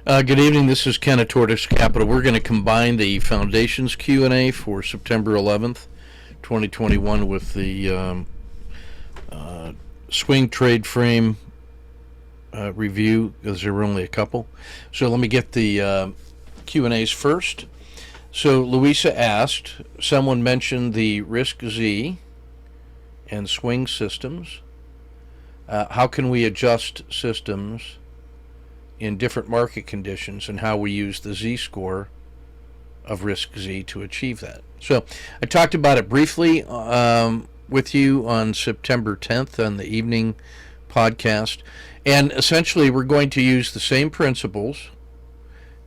Good evening. This is Ken at Tortoise Capital. We're going to combine the Foundations Q&A for September 11th, 2021 with the swing trade frame review, because there were only a couple. So let me get the Q&As first. So Louisa asked, someone mentioned the Risk Z and swing systems. How can we adjust systems in different market conditions, and how we use the Z-score of Risk Z to achieve that? So I talked about it briefly with you on September 10th on the evening podcast, and essentially we're going to use the same principles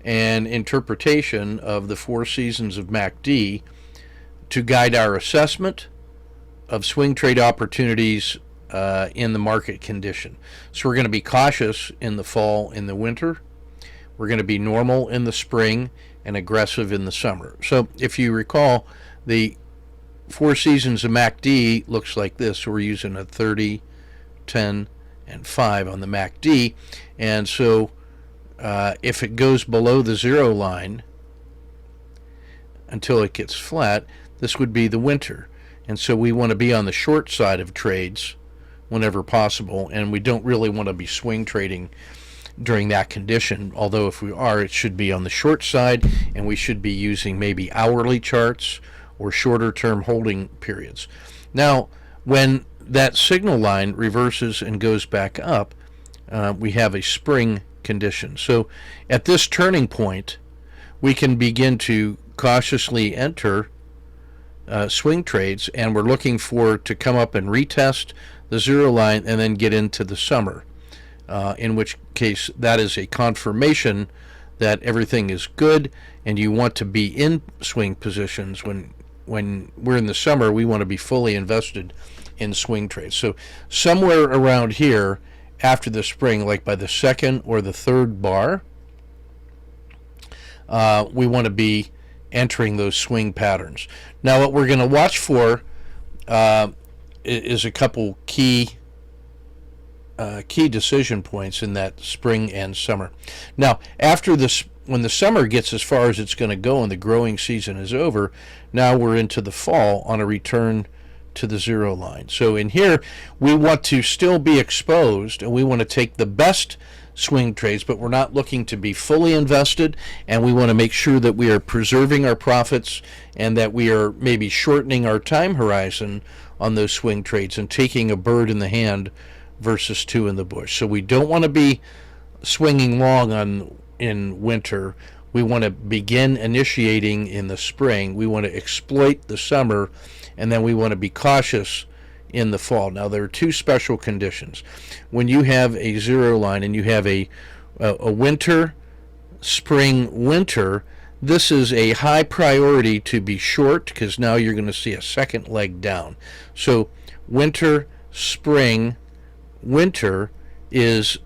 and interpretation of the 4 seasons of MACD to guide our assessment of swing trade opportunities in the market condition. So we're going to be cautious in the fall, in the winter. We're going to be normal in the spring and aggressive in the summer. So if you recall, the 4 seasons of MACD looks like this. So we're using a 30, 10, and 5 on the MACD. And so if it goes below the 0 line until it gets flat, this would be the winter. And so we want to be on the short side of trades whenever possible, and we don't really want to be swing trading during that condition, although if we are, it should be on the short side, and we should be using maybe hourly charts or shorter term holding periods. Now, when that signal line reverses and goes back up, we have a spring condition. So at this turning point, we can begin to cautiously enter swing trades, and we're looking for to come up and retest the 0 line and then get into the summer, in which case that is a confirmation that everything is good, and you want to be in swing positions. When we're in the summer, we want to be fully invested in swing trades. So somewhere around here after the spring, like by the 2nd or the 3rd bar, we want to be entering those swing patterns. Now what we're going to watch for is a couple key decision points in that spring and summer. Now after this, when the summer gets as far as it's going to go and the growing season is over, now we're into the fall on a return to the 0 line. So in here we want to still be exposed, and we want to take the best swing trades, but we're not looking to be fully invested, and we want to make sure that we are preserving our profits and that we are maybe shortening our time horizon on those swing trades and taking a bird in the hand versus 2 in the bush. So we don't want to be swinging long in winter. We want to begin initiating in the spring. We want to exploit the summer, and then we want to be cautious in the fall. Now there are 2 special conditions. When you have a 0 line and you have a winter, spring, winter, this is a high priority to be short, because now you're going to see a second leg down. So winter, spring, winter is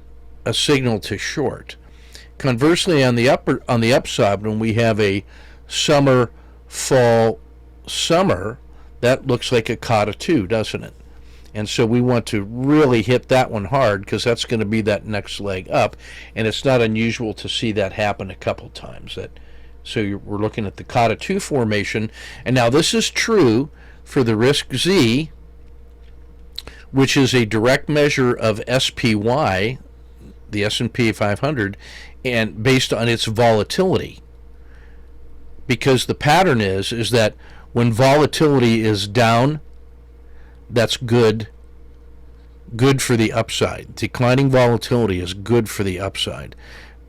a signal to short. Conversely, on the upside, when we have a summer, fall, summer, that looks like a kata 2, doesn't it? And so we want to really hit that one hard, because that's going to be that next leg up, and it's not unusual to see that happen a couple times. So we're looking at the kata 2 formation, and now this is true for the Risk Z, which is a direct measure of SPY, the S&P 500, and based on its volatility. Because the pattern is that when volatility is down, that's good for the upside. Declining volatility is good for the upside.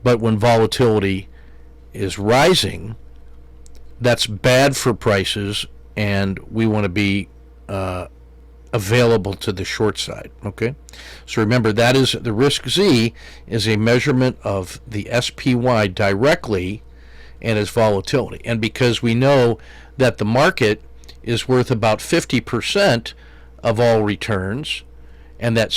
But when volatility is rising, that's bad for prices, and we want to be available to the short side. Okay, so remember, that is the Risk Z is a measurement of the SPY directly and its volatility. And because we know that the market is worth about 50% of all returns, and that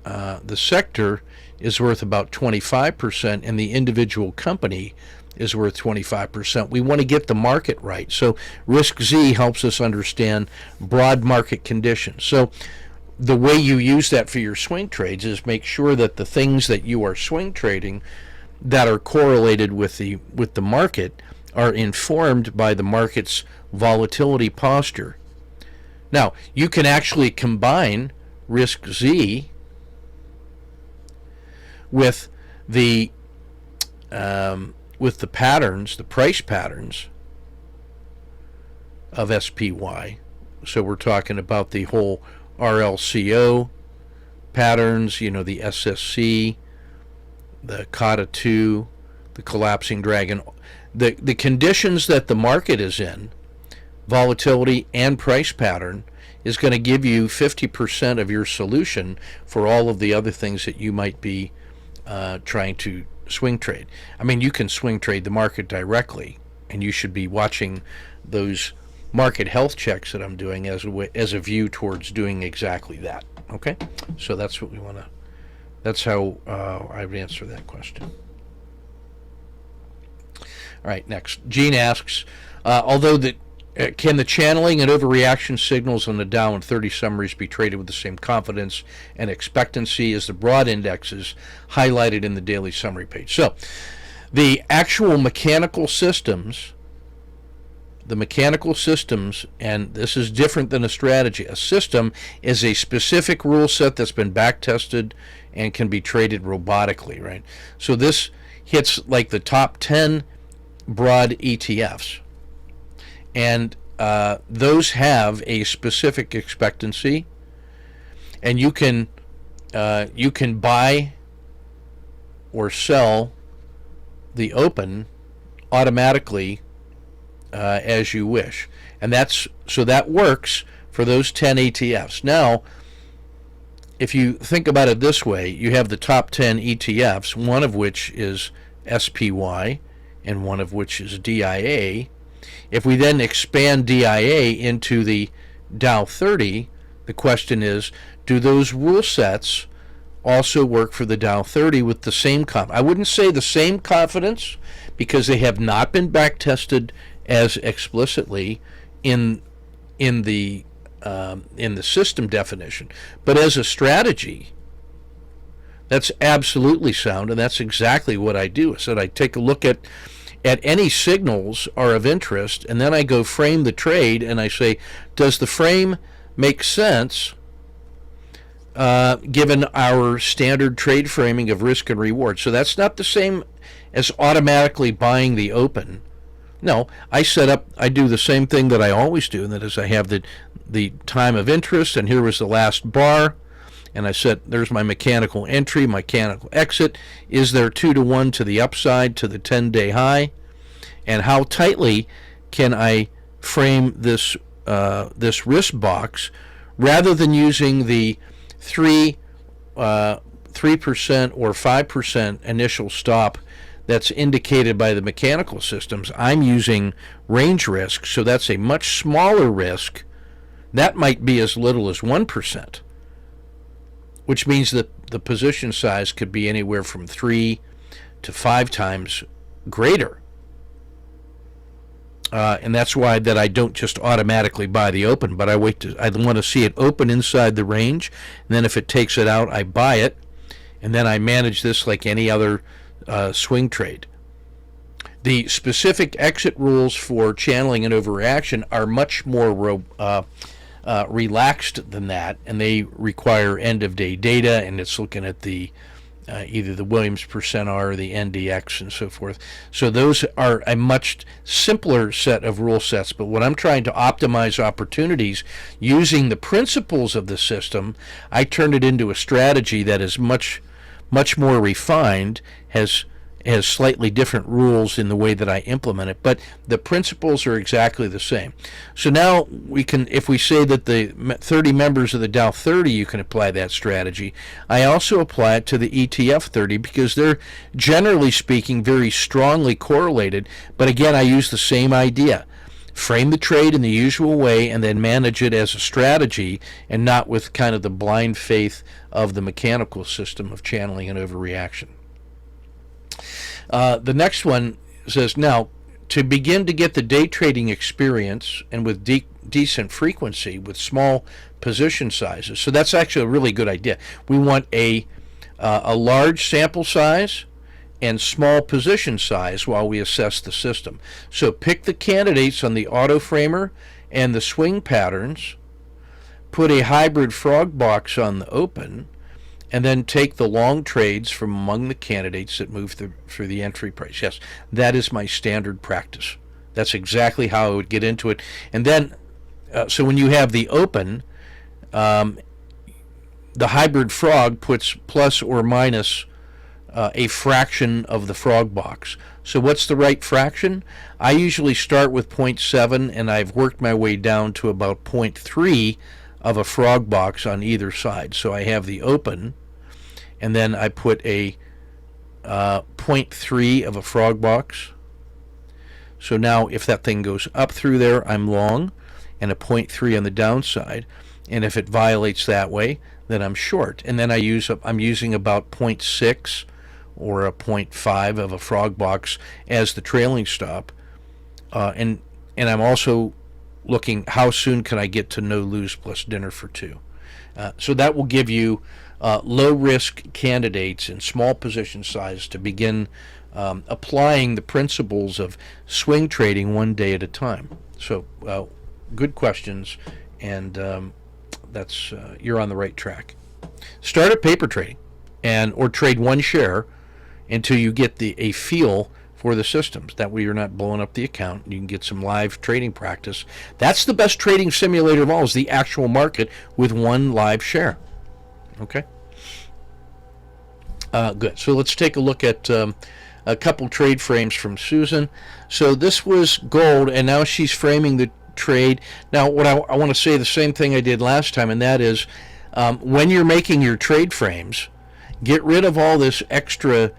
the sector is worth about 25%, and the individual company is worth 25%. We want to get the market right. So Risk Z helps us understand broad market conditions. So the way you use that for your swing trades is make sure that the things that you are swing trading that are correlated with the market are informed by the market's volatility posture. Now, you can actually combine risk Z with the patterns, the price patterns of SPY. So we're talking about the whole RLCO patterns, the SSC, the Kata 2, the collapsing dragon. The conditions that the market is in, volatility and price pattern, is going to give you 50% of your solution for all of the other things that you might be trying to swing trade. I mean, you can swing trade the market directly, and you should be watching those market health checks that I'm doing as a view towards doing exactly that. Okay, so that's what we want to. That's how I would answer that question. All right, next. Gene asks, can the channeling and overreaction signals on the Dow and 30 summaries be traded with the same confidence and expectancy as the broad indexes highlighted in the daily summary page? So, the actual mechanical systems, and this is different than a strategy. A system is a specific rule set that's been back tested and can be traded robotically, right? So this hits like the top 10 broad ETFs, and those have a specific expectancy, and you can buy or sell the open automatically as you wish, and that works for those 10 ETFs. Now, if you think about it this way, you have the top 10 ETFs, one of which is SPY and one of which is DIA. If we then expand DIA into the Dow 30, the question is, do those rule sets also work for the Dow 30 with the same I wouldn't say the same confidence, because they have not been back tested as explicitly in the system definition, but as a strategy, that's absolutely sound, and that's exactly what I do. So I take a look at any signals are of interest, and then I go frame the trade, and I say, does the frame make sense given our standard trade framing of risk and reward? So that's not the same as automatically buying the open. No, I do the same thing that I always do, and that is I have the time of interest, and here was the last bar, and I said, there's my mechanical entry, mechanical exit. Is there 2-to-1 to the upside to the 10-day high? And how tightly can I frame this risk box, rather than using the 3% or 5% initial stop that's indicated by the mechanical systems? I'm using range risk, so that's a much smaller risk. That might be as little as 1%, which means that the position size could be anywhere from 3 to 5 times greater. And that's why that I don't just automatically buy the open, but I want to see it open inside the range, and then if it takes it out, I buy it, and then I manage this like any other swing trade. The specific exit rules for channeling and overreaction are much more relaxed than that, and they require end-of-day data, and it's looking at the either the Williams percent R or the NDX and so forth. So those are a much simpler set of rule sets, but when I'm trying to optimize opportunities using the principles of the system, I turn it into a strategy that is much more refined, has slightly different rules in the way that I implement it, but the principles are exactly the same. So now we can, if we say that the 30 members of the Dow 30, you can apply that strategy. I also apply it to the ETF 30 because they're, generally speaking, very strongly correlated, but again, I use the same idea. Frame the trade in the usual way and then manage it as a strategy, and not with kind of the blind faith of the mechanical system of channeling and overreaction. The next one says, now, to begin to get the day trading experience and with decent frequency with small position sizes. So that's actually a really good idea. We want a large sample size and small position size while we assess the system. So pick the candidates on the auto framer and the swing patterns, put a hybrid frog box on the open, and then take the long trades from among the candidates that move through the entry price. Yes, that is my standard practice. That's exactly how I would get into it. And then, so when you have the open, the hybrid frog puts plus or minus a fraction of the frog box. So what's the right fraction? I usually start with 0.7, and I've worked my way down to about 0.3 of a frog box on either side. So I have the open, and then I put a 0.3 of a frog box. So now if that thing goes up through there, I'm long, and a 0.3 on the downside. And if it violates that way, then I'm short. And then I'm using about 0.6 or a 0.5 of a frog box as the trailing stop. And I'm also looking how soon can I get to no lose plus dinner for two. So that will give you low risk candidates in small position size to begin applying the principles of swing trading one day at a time. So good questions, and that's you're on the right track. Start at paper trading, or trade one share until you get a feel for the systems. That way you're not blowing up the account. You can get some live trading practice. That's the best trading simulator of all, is the actual market with one live share. Okay? Good. So let's take a look at a couple trade frames from Susan. So this was gold, and now she's framing the trade. Now, what I want to say the same thing I did last time, and that is when you're making your trade frames, get rid of all this extra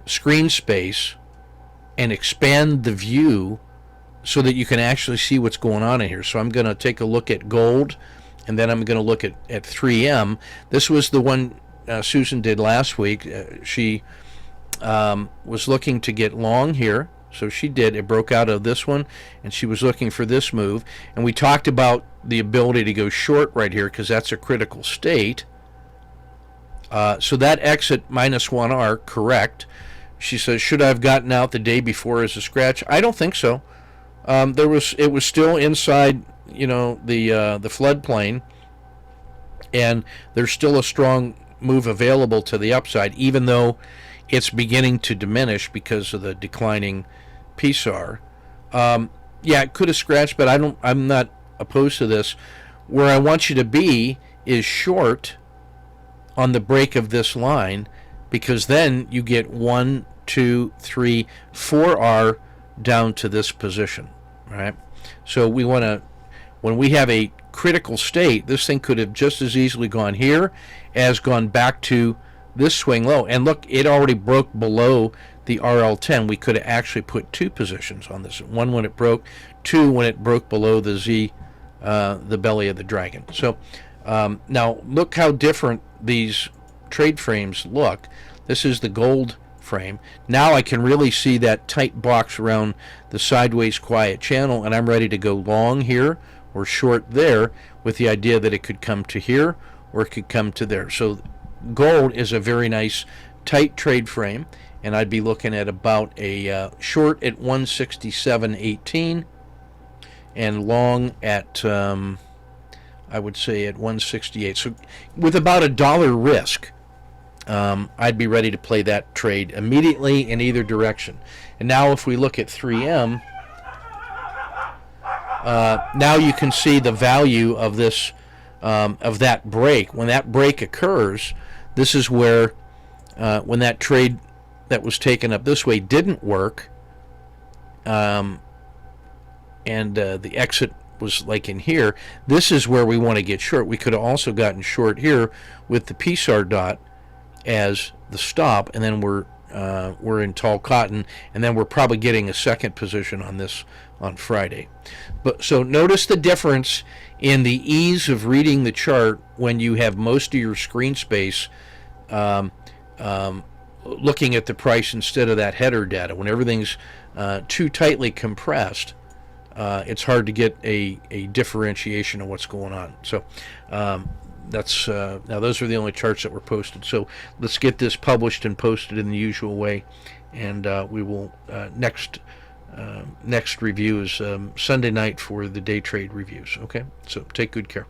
screen space and expand the view so that you can actually see what's going on in here. So I'm going to take a look at gold, and then I'm going to look at 3M. This was the one Susan did last week. She was looking to get long here. So she did. It broke out of this one, and she was looking for this move. And we talked about the ability to go short right here because that's a critical state. So that exit -1R, correct. She says, should I have gotten out the day before as a scratch? I don't think so. It was still inside, the floodplain, and there's still a strong move available to the upside, even though it's beginning to diminish because of the declining PSAR. Yeah, it could have scratched, but I'm not opposed to this. Where I want you to be is short on the break of this line, because then you get 1, 2, 3, 4R down to this position, right? So we want to, when we have a critical state, this thing could have just as easily gone here as gone back to this swing low. And look, it already broke below the RL10. We could have actually put two positions on this. One when it broke, two when it broke below the Z, the belly of the dragon. So now look how different these trade frames look. This is the gold frame. Now I can really see that tight box around the sideways quiet channel, and I'm ready to go long here or short there with the idea that it could come to here or it could come to there. So gold is a very nice tight trade frame, and I'd be looking at about a short at 167.18 and long at I would say at 168. So with about $1 risk, I'd be ready to play that trade immediately in either direction. And now if we look at 3M, now you can see the value of this, of that break. When that break occurs, this is where, when that trade that was taken up this way didn't work, and the exit was like in here, this is where we want to get short. We could have also gotten short here with the PSAR dot as the stop, and then we're in tall cotton, and then we're probably getting a second position on this on Friday. But so notice the difference in the ease of reading the chart when you have most of your screen space looking at the price instead of that header data. When everything's too tightly compressed, it's hard to get a differentiation of what's going on. So that's now those are the only charts that were posted. So let's get this published and posted in the usual way, and we will next review is Sunday night for the day trade reviews. Okay, so take good care.